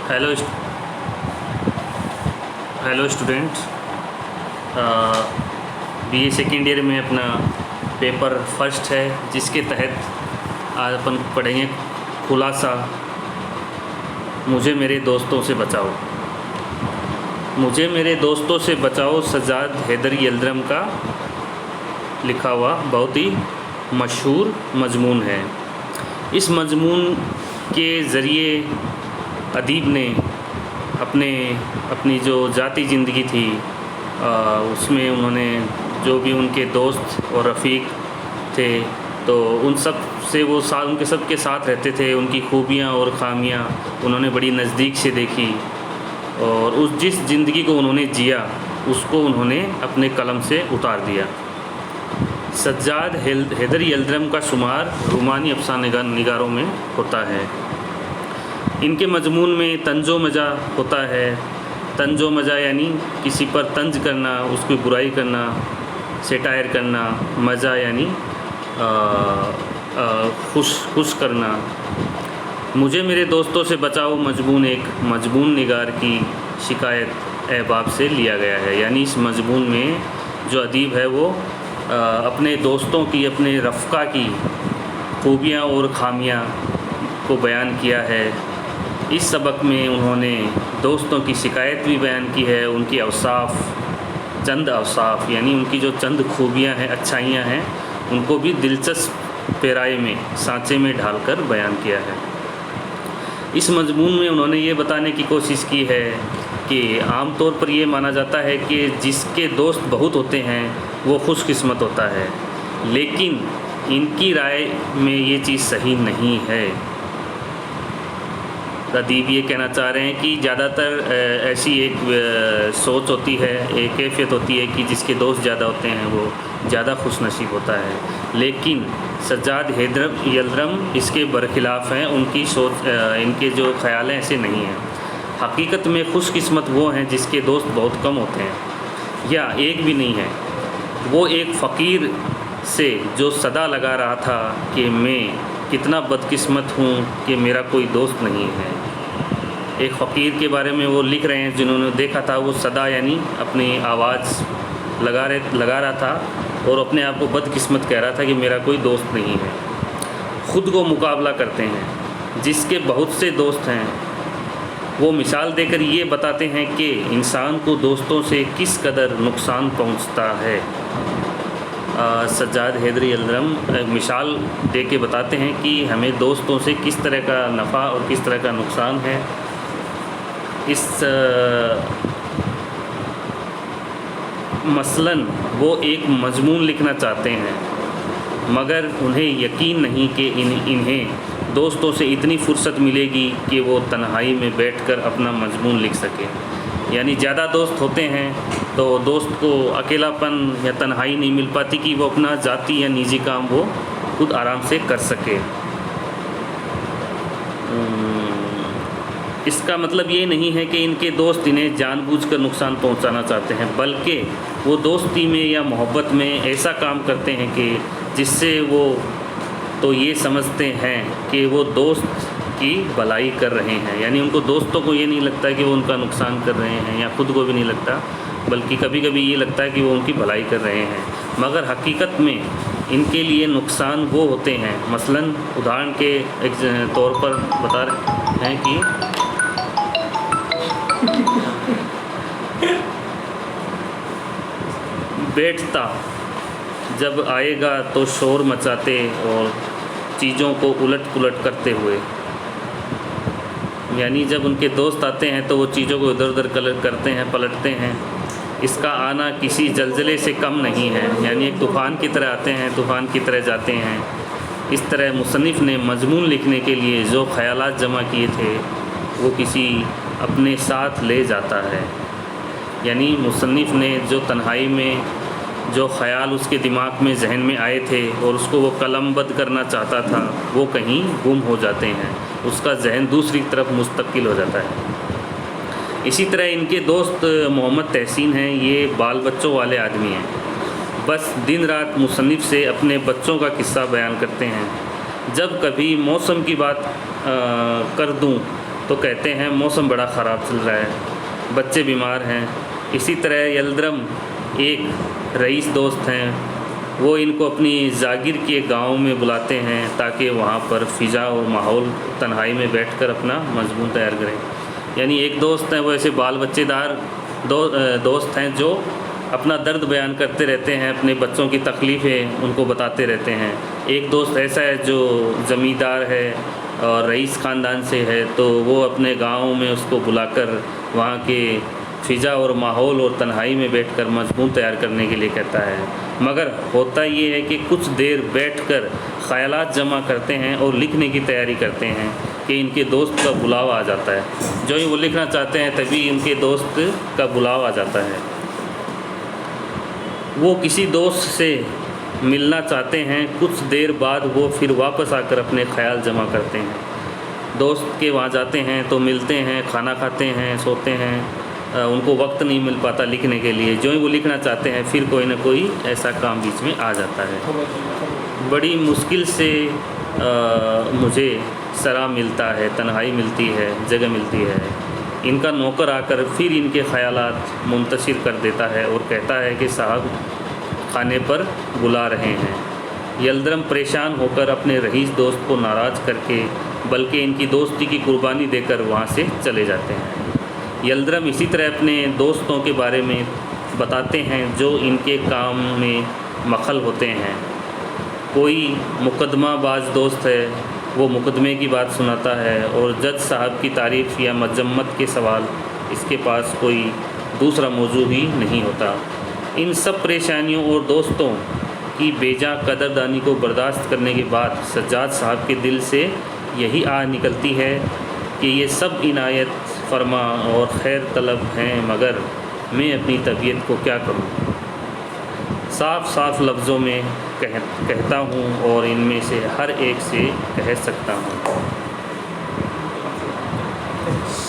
Hello hello students. BA second year में अपना paper first है, जिसके तहत आज अपन पढ़ेंगे खुलासा मुझे मेरे दोस्तों से बचाओ। मुझे मेरे दोस्तों से बचाओ सज्जाद हैदरी यल्दरम का लिखा हुआ बहुत ही मशहूर मजमून है। इस मजमून के ज़रिए अदीब ने अपनी जो ज़ाती ज़िंदगी थी उसमें उन्होंने जो भी उनके दोस्त और रफ़ीक थे तो उन सब से वो उनके सब के साथ रहते थे। उनकी खूबियाँ और ख़ामियाँ उन्होंने बड़ी नज़दीक से देखी और उस जिस ज़िंदगी को उन्होंने जिया उसको उन्होंने अपने कलम से उतार दिया। सज्जाद हैदरी यल्दरम का शुमार रूमानी अफ़साने निगारों में होता है। इनके मजमून में तंजो मज़ा होता है। तंजो मज़ा यानी किसी पर तंज करना, उसकी बुराई करना, सेटायर करना। मज़ा यानी खुश करना। मुझे मेरे दोस्तों से बचाओ मजमून एक मजमून निगार की शिकायत अहबाब से लिया गया है। यानी इस मजमून में जो अदीब है वो अपने दोस्तों की, अपने रफ़्क़ा की खूबियाँ और ख़ामियाँ को बयान किया है। इस सबक में उन्होंने दोस्तों की शिकायत भी बयान की है, उनकी चंद अवसाफ़ यानी उनकी जो चंद खूबियाँ हैं, अच्छाइयाँ हैं, उनको भी दिलचस्प पेराए में, सांचे में ढालकर बयान किया है। इस मजमून में उन्होंने ये बताने की कोशिश की है कि आम तौर पर ये माना जाता है कि जिसके दोस्त बहुत होते हैं वो खुशकिस्मत होता है, लेकिन इनकी राय में ये चीज़ सही नहीं है। अदीब ये कहना चाह रहे हैं कि ज़्यादातर ऐसी एक सोच होती है, एक कैफियत होती है कि जिसके दोस्त ज़्यादा होते हैं वो ज़्यादा खुशनसीब होता है, लेकिन सज्जाद हैदरी यल्दरम इसके बरखिलाफ़ हैं। उनकी सोच, इनके जो ख़याल हैं ऐसे नहीं हैं। हकीकत में खुशकिस्मत वो हैं जिसके दोस्त बहुत कम होते हैं या एक भी नहीं है। वो एक फ़कीर से जो सदा लगा रहा था कि मैं कितना बदकिस्मत हूँ कि मेरा कोई दोस्त नहीं है। एक फ़कीर के बारे में वो लिख रहे हैं जिन्होंने देखा था वो सदा यानी अपनी आवाज़ लगा रहा था और अपने आप को बदकिस्मत कह रहा था कि मेरा कोई दोस्त नहीं है। ख़ुद को मुकाबला करते हैं। जिसके बहुत से दोस्त हैं वो मिसाल देकर ये बताते हैं कि इंसान को दोस्तों से किस कदर नुकसान पहुँचता है। सज्जाद हैदरी यल्दरम मिसाल दे के बताते हैं कि हमें दोस्तों से किस तरह का नफ़ा और किस तरह का नुकसान है। इस मसलन वो एक मजमून लिखना चाहते हैं मगर उन्हें यकीन नहीं कि इन्हें दोस्तों से इतनी फ़ुर्सत मिलेगी कि वो तन्हाई में बैठकर अपना मजमून लिख सकें। यानी ज़्यादा दोस्त होते हैं तो दोस्त को अकेलापन या तन्हाई नहीं मिल पाती कि वो अपना ज़ाती या निजी काम वो खुद आराम से कर सके। इसका मतलब ये नहीं है कि इनके दोस्त इन्हें जानबूझकर नुकसान पहुंचाना चाहते हैं, बल्कि वो दोस्ती में या मोहब्बत में ऐसा काम करते हैं कि जिससे वो तो ये समझते हैं कि वो दोस्त की भलाई कर रहे हैं। यानी उनको दोस्तों को ये नहीं लगता कि वो उनका नुकसान कर रहे हैं, या ख़ुद को भी नहीं लगता, बल्कि कभी कभी ये लगता है कि वो उनकी भलाई कर रहे हैं, मगर हकीकत में इनके लिए नुकसान वो होते हैं। मसलन उदाहरण के तौर पर बता रहे हैं कि बैठता जब आएगा तो शोर मचाते और चीज़ों को उलट पुलट करते हुए। यानी जब उनके दोस्त आते हैं तो वो चीज़ों को इधर उधर करते हैं, पलटते हैं। इसका आना किसी जल्जले से कम नहीं है, यानी एक तूफ़ान की तरह आते हैं, तूफ़ान की तरह जाते हैं। इस तरह मुसन्निफ़ ने मजमून लिखने के लिए जो ख़यालात जमा किए थे वो किसी अपने साथ ले जाता है। यानी मुसन्निफ़ ने जो तन्हाई में जो ख़याल उसके दिमाग में, जहन में आए थे और उसको वो कलमबद्ध करना चाहता था वो कहीं गुम हो जाते हैं, उसका जहन दूसरी तरफ मुस्तकिल हो जाता है। इसी तरह इनके दोस्त मोहम्मद तहसीन हैं। ये बाल बच्चों वाले आदमी हैं, बस दिन रात मुसन्निफ़ से अपने बच्चों का किस्सा बयान करते हैं। जब कभी मौसम की बात कर दूं तो कहते हैं मौसम बड़ा ख़राब चल रहा है, बच्चे बीमार हैं। इसी तरह यल्दरम एक रईस दोस्त हैं, वो इनको अपनी जागीर के गांव में बुलाते हैं ताकि वहाँ पर फ़िज़ा और माहौल तन्हाई में बैठकर अपना मजमून तैयार करें। यानी एक दोस्त हैं वो ऐसे बाल बच्चेदार दोस्त हैं जो अपना दर्द बयान करते रहते हैं, अपने बच्चों की तकलीफ़ें उनको बताते रहते हैं। एक दोस्त ऐसा है जो ज़मींदार है और रईस ख़ानदान से है, तो वो अपने गांव में उसको बुलाकर वहाँ के फ़िज़ा और माहौल और तन्हाई में बैठकर मजमून तैयार करने के लिए कहता है। मगर होता ये है कि कुछ देर बैठकर ख़यालात जमा करते हैं और लिखने की तैयारी करते हैं कि इनके दोस्त का बुलावा आ जाता है। जो ही वो लिखना चाहते हैं तभी इनके दोस्त का बुलावा आ जाता है। वो किसी दोस्त से मिलना चाहते हैं, कुछ देर बाद वो फिर वापस आकर अपने ख़याल जमा करते हैं। दोस्त के वहाँ जाते हैं तो मिलते हैं, खाना खाते हैं, सोते हैं, उनको वक्त नहीं मिल पाता लिखने के लिए। जो ही वो लिखना चाहते हैं फिर कोई ना कोई ऐसा काम बीच में आ जाता है। बड़ी मुश्किल से मुझे सरा मिलता है, तन्हाई मिलती है, जगह मिलती है। इनका नौकर आकर फिर इनके ख़यालात मुंतशिर कर देता है और कहता है कि साहब खाने पर बुला रहे हैं। यल्दरम परेशान होकर अपने रईस दोस्त को नाराज़ करके बल्कि इनकी दोस्ती की कुर्बानी देकर वहाँ से चले जाते हैं। यल्दरम इसी तरह अपने दोस्तों के बारे में बताते हैं जो इनके काम में मखल होते हैं। कोई मुकदमाबाज दोस्त है, वो मुकदमे की बात सुनाता है और जज साहब की तारीफ़ या मजम्मत के सवाल इसके पास कोई दूसरा मौजू ही नहीं होता। इन सब परेशानियों और दोस्तों की बेजा कदरदानी को बर्दाश्त करने के बाद सज्जाद साहब के दिल से यही आह निकलती है कि ये सब इनायत फरमा और खैर तलब हैं, मगर मैं अपनी तबीयत को क्या करूं। साफ साफ लफ्ज़ों में कहता हूं और इनमें से हर एक से कह सकता हूं।